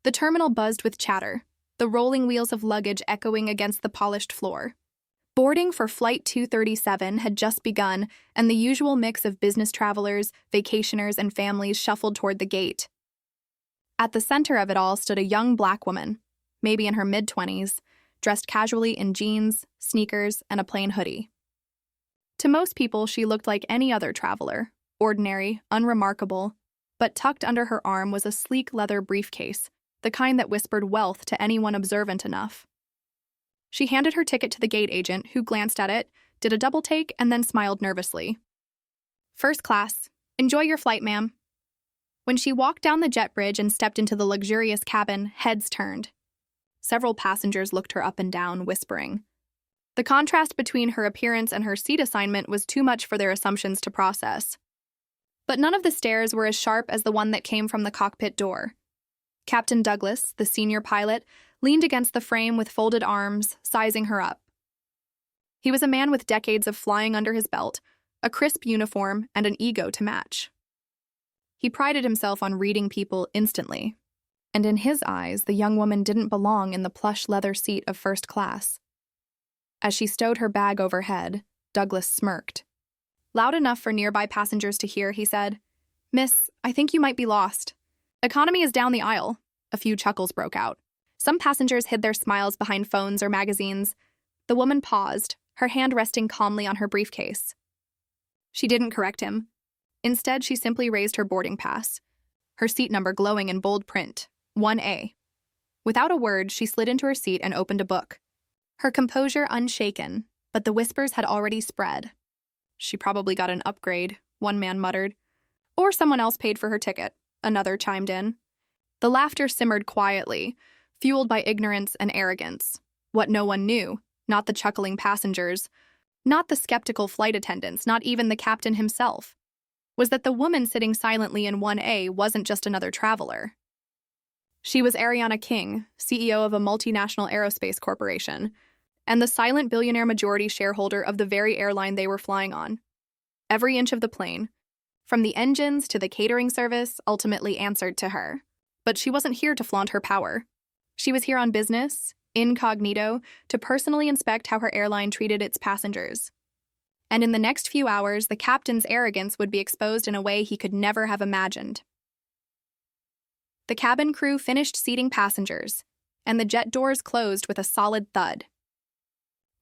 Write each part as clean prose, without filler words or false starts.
The terminal buzzed with chatter, the rolling wheels of luggage echoing against the polished floor. Boarding for Flight 237 had just begun, and the usual mix of business travelers, vacationers, and families shuffled toward the gate. At the center of it all stood a young black woman, maybe in her mid-20s, dressed casually in jeans, sneakers, and a plain hoodie. To most people, she looked like any other traveler, ordinary, unremarkable, but tucked under her arm was a sleek leather briefcase, the kind that whispered wealth to anyone observant enough. She handed her ticket to the gate agent, who glanced at it, did a double take, and then smiled nervously. "First class. Enjoy your flight, ma'am." When she walked down the jet bridge and stepped into the luxurious cabin, heads turned. Several passengers looked her up and down, whispering. The contrast between her appearance and her seat assignment was too much for their assumptions to process. But none of the stares were as sharp as the one that came from the cockpit door. Captain Douglas, the senior pilot, leaned against the frame with folded arms, sizing her up. He was a man with decades of flying under his belt, a crisp uniform, and an ego to match. He prided himself on reading people instantly, and in his eyes, the young woman didn't belong in the plush leather seat of first class. As she stowed her bag overhead, Douglas smirked. Loud enough for nearby passengers to hear, he said, "Miss, I think you might be lost. Economy is down the aisle." A few chuckles broke out. Some passengers hid their smiles behind phones or magazines. The woman paused, her hand resting calmly on her briefcase. She didn't correct him. Instead, she simply raised her boarding pass, her seat number glowing in bold print, 1A. Without a word, she slid into her seat and opened a book. Her composure unshaken, but the whispers had already spread. "She probably got an upgrade," one man muttered. "Or someone else paid for her ticket," another chimed in. The laughter simmered quietly, fueled by ignorance and arrogance. What no one knew, not the chuckling passengers, not the skeptical flight attendants, not even the captain himself, was that the woman sitting silently in 1A wasn't just another traveler. She was Ariana King, CEO of a multinational aerospace corporation, and the silent billionaire majority shareholder of the very airline they were flying on. Every inch of the plane, from the engines to the catering service, ultimately answered to her. But she wasn't here to flaunt her power. She was here on business, incognito, to personally inspect how her airline treated its passengers. And in the next few hours, the captain's arrogance would be exposed in a way he could never have imagined. The cabin crew finished seating passengers, and the jet doors closed with a solid thud.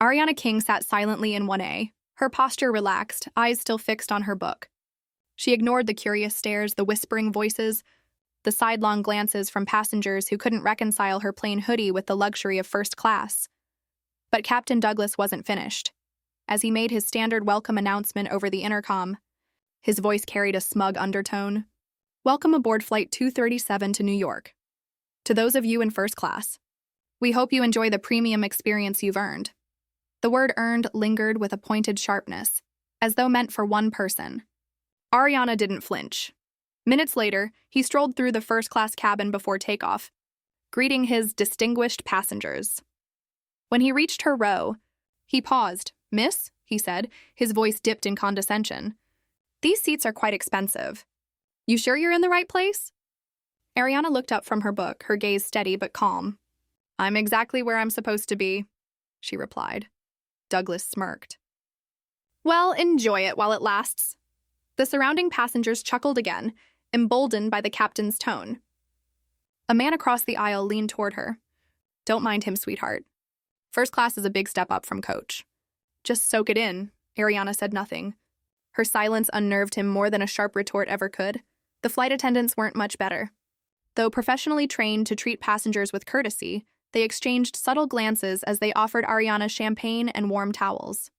Ariana King sat silently in 1A, her posture relaxed, eyes still fixed on her book. She ignored the curious stares, the whispering voices, the sidelong glances from passengers who couldn't reconcile her plain hoodie with the luxury of first class. But Captain Douglas wasn't finished. As he made his standard welcome announcement over the intercom, his voice carried a smug undertone. "Welcome aboard Flight 237 to New York. To those of you in first class, we hope you enjoy the premium experience you've earned." The word earned lingered with a pointed sharpness, as though meant for one person. Ariana didn't flinch. Minutes later, he strolled through the first-class cabin before takeoff, greeting his distinguished passengers. When he reached her row, he paused. "Miss," he said, his voice dipped in condescension. "These seats are quite expensive. You sure you're in the right place?" Ariana looked up from her book, her gaze steady but calm. "I'm exactly where I'm supposed to be," she replied. Douglas smirked. "Well, enjoy it while it lasts." The surrounding passengers chuckled again, emboldened by the captain's tone. A man across the aisle leaned toward her. "Don't mind him, sweetheart. First class is a big step up from coach." "Just soak it in." Ariana said nothing. Her silence unnerved him more than a sharp retort ever could. The flight attendants weren't much better. Though professionally trained to treat passengers with courtesy, they exchanged subtle glances as they offered Ariana champagne and warm towels.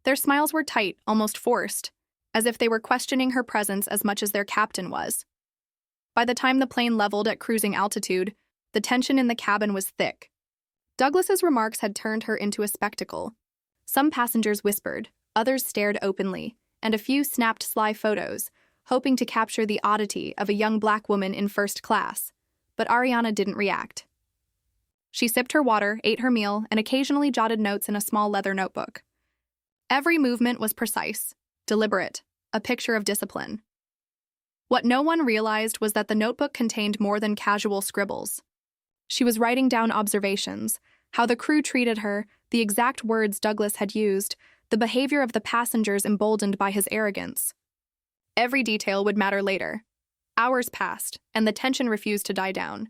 Their smiles were tight, almost forced, as if they were questioning her presence as much as their captain was. By the time the plane leveled at cruising altitude, the tension in the cabin was thick. Douglas's remarks had turned her into a spectacle. Some passengers whispered, others stared openly, and a few snapped sly photos, hoping to capture the oddity of a young black woman in first class. But Ariana didn't react. She sipped her water, ate her meal, and occasionally jotted notes in a small leather notebook. Every movement was precise, deliberate, a picture of discipline. What no one realized was that the notebook contained more than casual scribbles. She was writing down observations, how the crew treated her, the exact words Douglas had used, the behavior of the passengers emboldened by his arrogance. Every detail would matter later. Hours passed, and the tension refused to die down.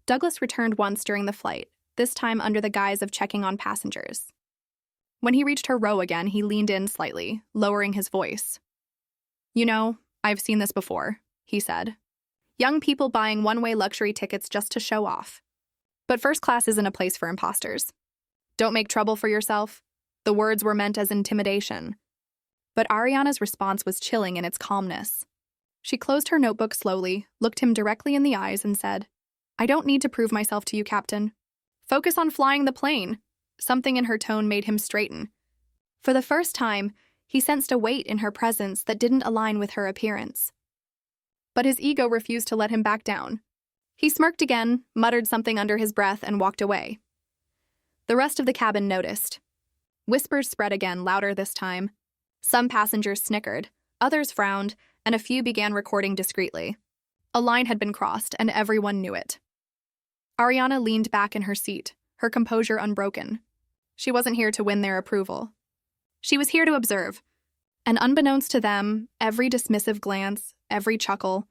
Douglas returned once during the flight, this time under the guise of checking on passengers. When he reached her row again, he leaned in slightly, lowering his voice. "You know, I've seen this before," he said. "Young people buying one-way luxury tickets just to show off. But first class isn't a place for imposters. Don't make trouble for yourself." The words were meant as intimidation. But Ariana's response was chilling in its calmness. She closed her notebook slowly, looked him directly in the eyes, and said, "I don't need to prove myself to you, Captain. Focus on flying the plane." Something in her tone made him straighten. For the first time, he sensed a weight in her presence that didn't align with her appearance. But his ego refused to let him back down. He smirked again, muttered something under his breath, and walked away. The rest of the cabin noticed. Whispers spread again, louder this time. Some passengers snickered, others frowned, and a few began recording discreetly. A line had been crossed, and everyone knew it. Ariana leaned back in her seat, her composure unbroken. She wasn't here to win their approval. She was here to observe. And unbeknownst to them, every dismissive glance, every chuckle,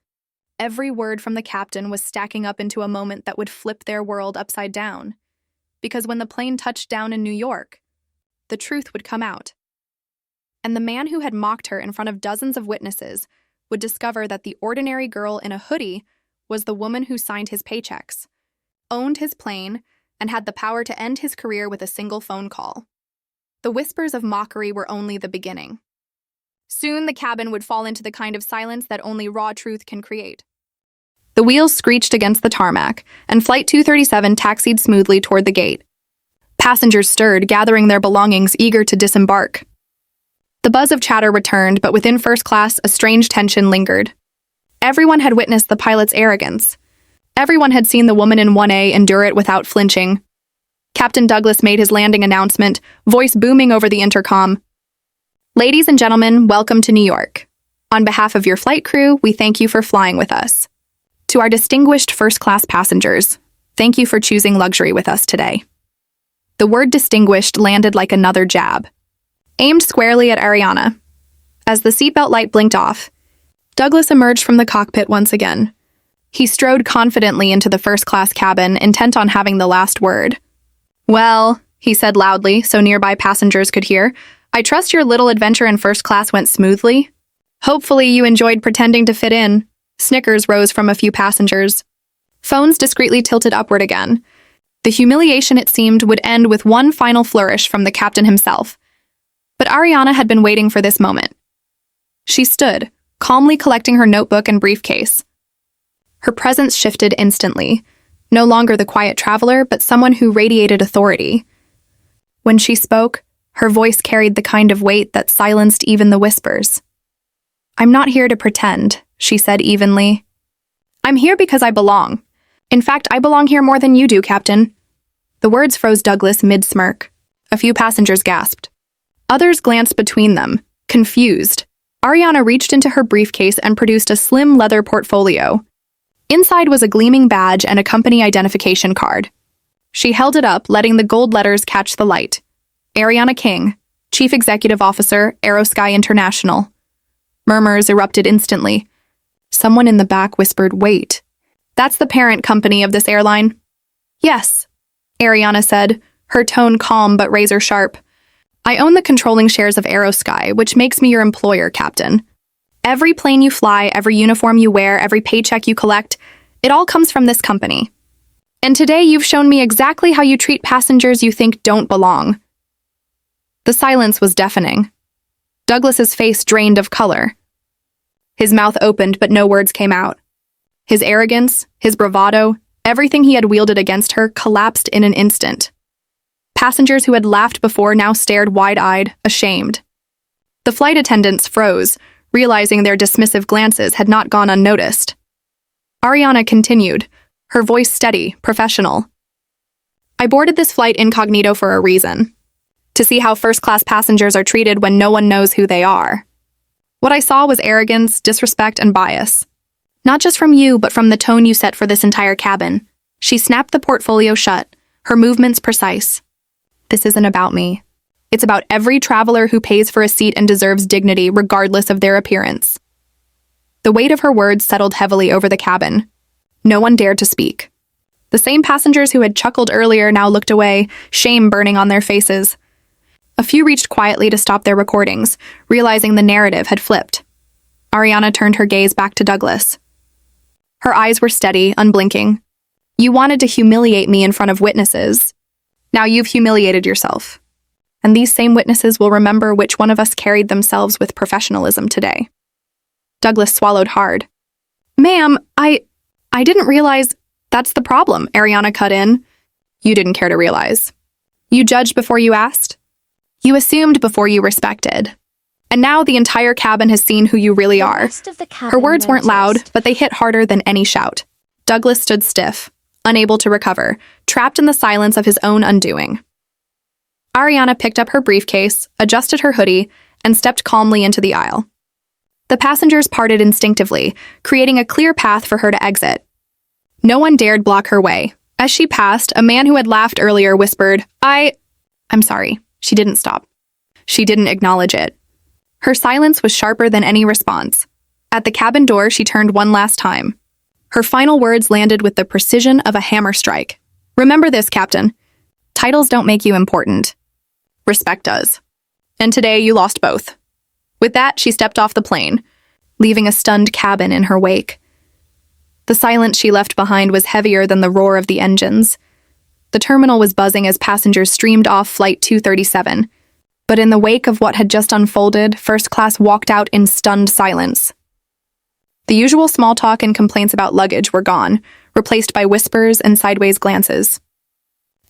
every word from the captain was stacking up into a moment that would flip their world upside down. Because when the plane touched down in New York, the truth would come out. And the man who had mocked her in front of dozens of witnesses would discover that the ordinary girl in a hoodie was the woman who signed his paychecks, owned his plane, and had the power to end his career with a single phone call. The whispers of mockery were only the beginning. Soon the cabin would fall into the kind of silence that only raw truth can create. The wheels screeched against the tarmac, and Flight 237 taxied smoothly toward the gate. Passengers stirred, gathering their belongings, eager to disembark. The buzz of chatter returned, but within first class, a strange tension lingered. Everyone had witnessed the pilot's arrogance. Everyone had seen the woman in 1A endure it without flinching. Captain Douglas made his landing announcement, voice booming over the intercom. "Ladies and gentlemen, welcome to New York. On behalf of your flight crew, we thank you for flying with us. To our distinguished first-class passengers, thank you for choosing luxury with us today." The word distinguished landed like another jab, aimed squarely at Ariana. As the seatbelt light blinked off, Douglas emerged from the cockpit once again. He strode confidently into the first-class cabin, intent on having the last word. "Well," he said loudly so nearby passengers could hear, "I trust your little adventure in first class went smoothly. Hopefully you enjoyed pretending to fit in." Snickers rose from a few passengers. Phones discreetly tilted upward again. The humiliation, it seemed, would end with one final flourish from the captain himself. But Ariana had been waiting for this moment. She stood, calmly collecting her notebook and briefcase. Her presence shifted instantly, no longer the quiet traveler, but someone who radiated authority. When she spoke, her voice carried the kind of weight that silenced even the whispers. "I'm not here to pretend," she said evenly. "I'm here because I belong. In fact, I belong here more than you do, Captain." The words froze Douglas mid-smirk. A few passengers gasped. Others glanced between them, confused. Ariana reached into her briefcase and produced a slim leather portfolio. Inside was a gleaming badge and a company identification card. She held it up, letting the gold letters catch the light. Ariana King, Chief Executive Officer, Aerosky International. Murmurs erupted instantly. Someone in the back whispered, "Wait. That's the parent company of this airline?" "Yes," Ariana said, her tone calm but razor sharp. "I own the controlling shares of Aerosky, which makes me your employer, Captain. Every plane you fly, every uniform you wear, every paycheck you collect, it all comes from this company. And today you've shown me exactly how you treat passengers you think don't belong." The silence was deafening. Douglas's face drained of color. His mouth opened, but no words came out. His arrogance, his bravado, everything he had wielded against her collapsed in an instant. Passengers who had laughed before now stared wide-eyed, ashamed. The flight attendants froze, realizing their dismissive glances had not gone unnoticed. Ariana continued, her voice steady, professional. "I boarded this flight incognito for a reason. To see how first-class passengers are treated when no one knows who they are. What I saw was arrogance, disrespect, and bias. Not just from you, but from the tone you set for this entire cabin. She snapped the portfolio shut, her movements precise. This isn't about me. It's about every traveler who pays for a seat and deserves dignity regardless of their appearance. The weight of her words settled heavily over the cabin. No one dared to speak. The same passengers who had chuckled earlier now looked away, shame burning on their faces. A few reached quietly to stop their recordings, realizing the narrative had flipped. Ariana turned her gaze back to Douglas. Her eyes were steady, unblinking. You wanted to humiliate me in front of witnesses. Now you've humiliated yourself. And these same witnesses will remember which one of us carried themselves with professionalism today. Douglas swallowed hard. Ma'am, I didn't realize that's the problem, Ariana cut in. You didn't care to realize. You judged before you asked. You assumed before you respected. And now the entire cabin has seen who you really are. Her words weren't loud, but they hit harder than any shout. Douglas stood stiff, unable to recover, trapped in the silence of his own undoing. Ariana picked up her briefcase, adjusted her hoodie, and stepped calmly into the aisle. The passengers parted instinctively, creating a clear path for her to exit. No one dared block her way. As she passed, a man who had laughed earlier whispered, I'm sorry. She didn't stop. She didn't acknowledge it. Her silence was sharper than any response. At the cabin door, she turned one last time. Her final words landed with the precision of a hammer strike. Remember this, Captain. Titles don't make you important. Respect does. And today you lost both. With that, she stepped off the plane, leaving a stunned cabin in her wake. The silence she left behind was heavier than the roar of the engines. The terminal was buzzing as passengers streamed off Flight 237. But in the wake of what had just unfolded, first class walked out in stunned silence. The usual small talk and complaints about luggage were gone, replaced by whispers and sideways glances.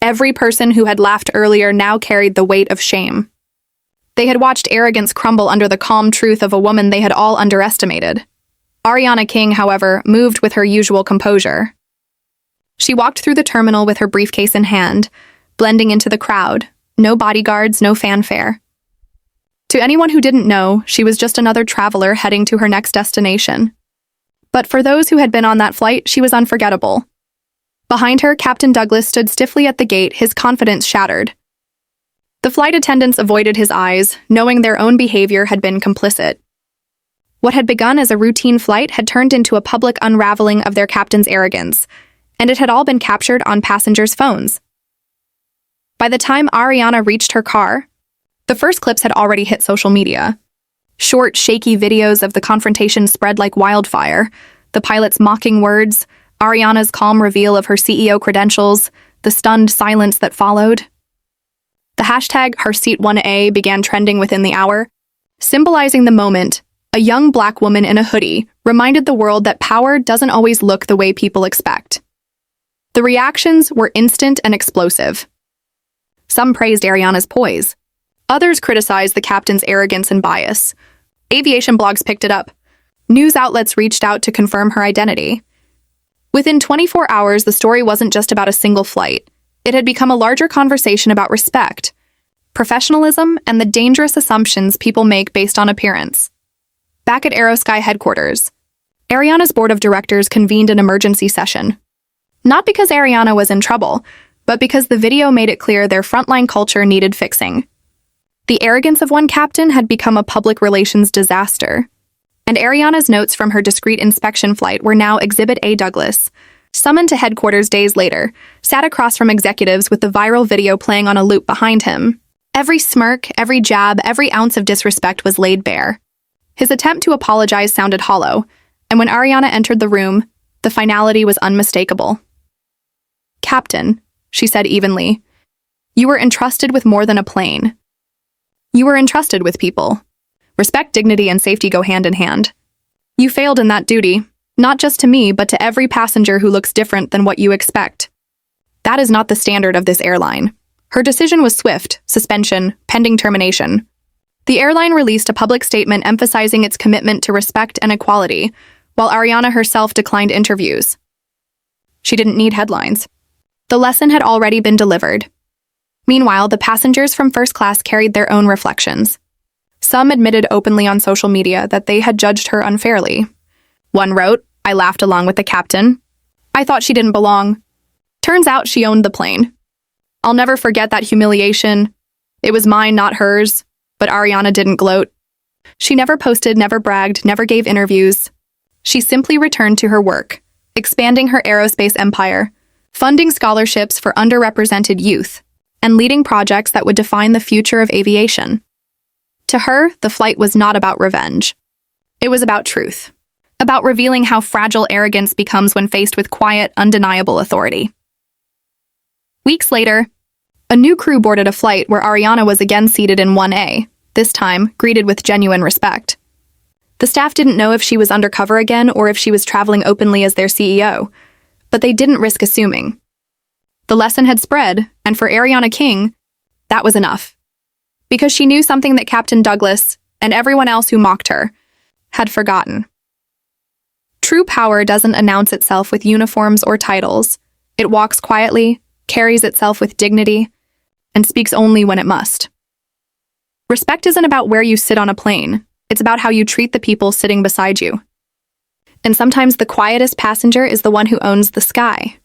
Every person who had laughed earlier now carried the weight of shame. They had watched arrogance crumble under the calm truth of a woman they had all underestimated. Ariana King, however, moved with her usual composure. She walked through the terminal with her briefcase in hand, blending into the crowd. No bodyguards, no fanfare. To anyone who didn't know, she was just another traveler heading to her next destination. But for those who had been on that flight, she was unforgettable. Behind her, Captain Douglas stood stiffly at the gate, his confidence shattered. The flight attendants avoided his eyes, knowing their own behavior had been complicit. What had begun as a routine flight had turned into a public unraveling of their captain's arrogance, and it had all been captured on passengers' phones. By the time Ariana reached her car, the first clips had already hit social media. Short, shaky videos of the confrontation spread like wildfire, the pilot's mocking words, Ariana's calm reveal of her CEO credentials, the stunned silence that followed. The hashtag #HerSeat1A began trending within the hour. Symbolizing the moment, a young black woman in a hoodie reminded the world that power doesn't always look the way people expect. The reactions were instant and explosive. Some praised Ariana's poise. Others criticized the captain's arrogance and bias. Aviation blogs picked it up. News outlets reached out to confirm her identity. Within 24 hours, the story wasn't just about a single flight. It had become a larger conversation about respect, professionalism, and the dangerous assumptions people make based on appearance. Back at Aerosky headquarters, Ariana's board of directors convened an emergency session. Not because Ariana was in trouble, but because the video made it clear their frontline culture needed fixing. The arrogance of one captain had become a public relations disaster, and Ariana's notes from her discreet inspection flight were now Exhibit A. Douglas, summoned to headquarters days later, sat across from executives with the viral video playing on a loop behind him. Every smirk, every jab, every ounce of disrespect was laid bare. His attempt to apologize sounded hollow, and when Ariana entered the room, the finality was unmistakable. "Captain," she said evenly, "you were entrusted with more than a plane. You were entrusted with people. Respect, dignity, and safety go hand in hand. You failed in that duty, not just to me, but to every passenger who looks different than what you expect. That is not the standard of this airline." Her decision was swift: suspension, pending termination. The airline released a public statement emphasizing its commitment to respect and equality, while Ariana herself declined interviews. She didn't need headlines. The lesson had already been delivered. Meanwhile, the passengers from first class carried their own reflections. Some admitted openly on social media that they had judged her unfairly. One wrote, "I laughed along with the captain. I thought she didn't belong. Turns out she owned the plane. I'll never forget that humiliation. It was mine, not hers." But Ariana didn't gloat. She never posted, never bragged, never gave interviews. She simply returned to her work, expanding her aerospace empire, funding scholarships for underrepresented youth, and leading projects that would define the future of aviation. To her, the flight was not about revenge. It was about truth, about revealing how fragile arrogance becomes when faced with quiet, undeniable authority. Weeks later, a new crew boarded a flight where Ariana was again seated in 1A, this time greeted with genuine respect. The staff didn't know if she was undercover again or if she was traveling openly as their CEO, but they didn't risk assuming. The lesson had spread, and for Ariana King, that was enough. Because she knew something that Captain Douglas, and everyone else who mocked her, had forgotten. True power doesn't announce itself with uniforms or titles. It walks quietly, carries itself with dignity, and speaks only when it must. Respect isn't about where you sit on a plane. It's about how you treat the people sitting beside you. And sometimes the quietest passenger is the one who owns the sky.